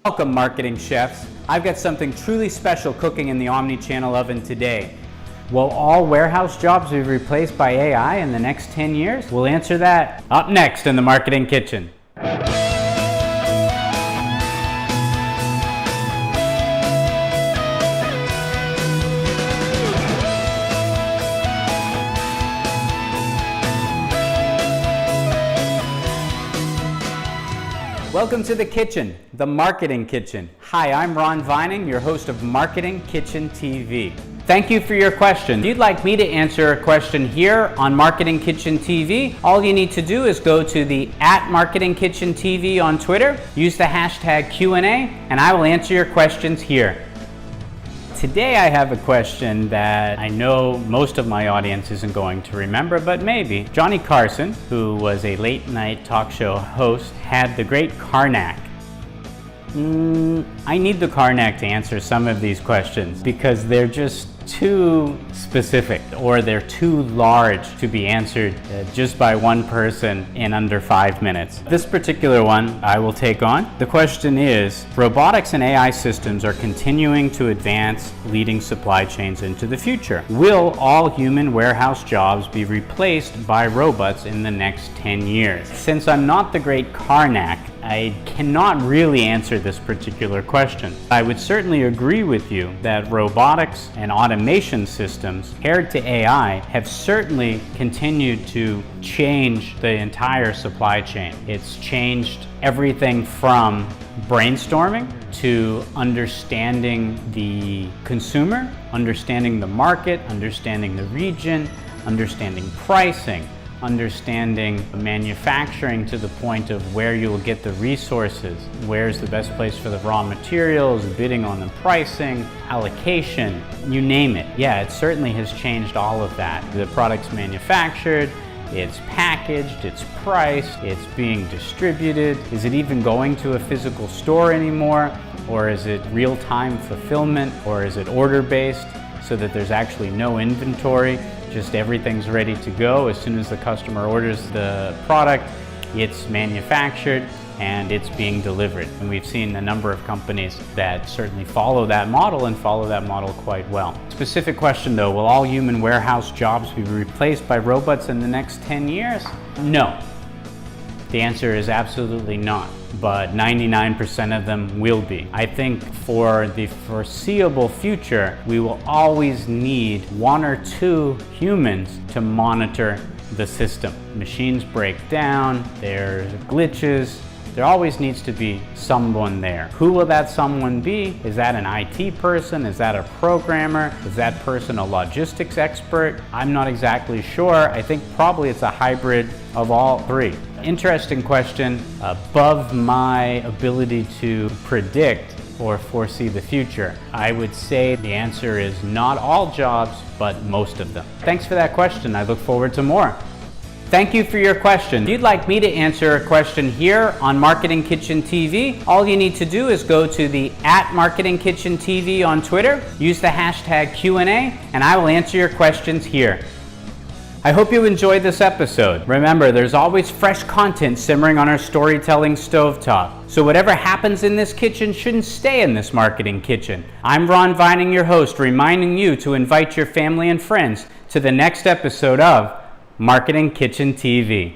Welcome, marketing chefs. I've got something truly special cooking in the Omni-Channel oven today. Will all warehouse jobs be replaced by AI in the next 10 years? We'll answer that up next in the Marketing Kitchen. Welcome to the kitchen, the Marketing Kitchen. Hi, I'm Ron Vining, your host of MarketingKitchenTV. Thank you for your question. If you'd like me to answer a question here on MarketingKitchenTV, all you need to do is go to the @MarketingKitchenTV on Twitter, use the hashtag Q&A, and I will answer your questions here. Today I have a question that I know most of my audience isn't going to remember, but maybe. Johnny Carson, who was a late night talk show host, had the great Karnak. I need the Karnak to answer some of these questions because they're just too specific or they're too large to be answered just by one person in under 5 minutes. This particular one I will take on. The question is, robotics and AI systems are continuing to advance, leading supply chains into the future. Will all human warehouse jobs be replaced by robots in the next 10 years? Since I'm not the great Karnak, I cannot really answer this particular question. I would certainly agree with you that robotics and automation systems paired to AI have certainly continued to change the entire supply chain. It's changed everything from brainstorming to understanding the consumer, understanding the market, understanding the region, understanding pricing, understanding manufacturing to the point of where you'll get the resources, where's the best place for the raw materials, bidding on the pricing, allocation, you name it. Yeah, it certainly has changed all of that. The product's manufactured, it's packaged, it's priced, it's being distributed. Is it even going to a physical store anymore? Or is it real-time fulfillment? Or is it order-based so that there's actually no inventory? Just everything's ready to go. As soon as the customer orders the product, it's manufactured and it's being delivered. And we've seen a number of companies that certainly follow that model and follow that model quite well. Specific question though, will all human warehouse jobs be replaced by robots in the next 10 years? No. The answer is absolutely not, but 99% of them will be. I think for the foreseeable future, we will always need one or two humans to monitor the system. Machines break down, there's glitches, there always needs to be someone there. Who will that someone be? Is that an IT person? Is that a programmer? Is that person a logistics expert? I'm not exactly sure. I think probably it's a hybrid of all three. Interesting question, above my ability to predict or foresee the future. I would say the answer is not all jobs, but most of them. Thanks for that question. I look forward to more. Thank you for your question. If you'd like me to answer a question here on MarketingKitchenTV, all you need to do is go to the @MarketingKitchenTV on Twitter, use the hashtag Q&A, and I will answer your questions here. I hope you enjoyed this episode. Remember, there's always fresh content simmering on our storytelling stovetop. So whatever happens in this kitchen shouldn't stay in this marketing kitchen. I'm Ron Vining, your host, reminding you to invite your family and friends to the next episode of Marketing Kitchen TV.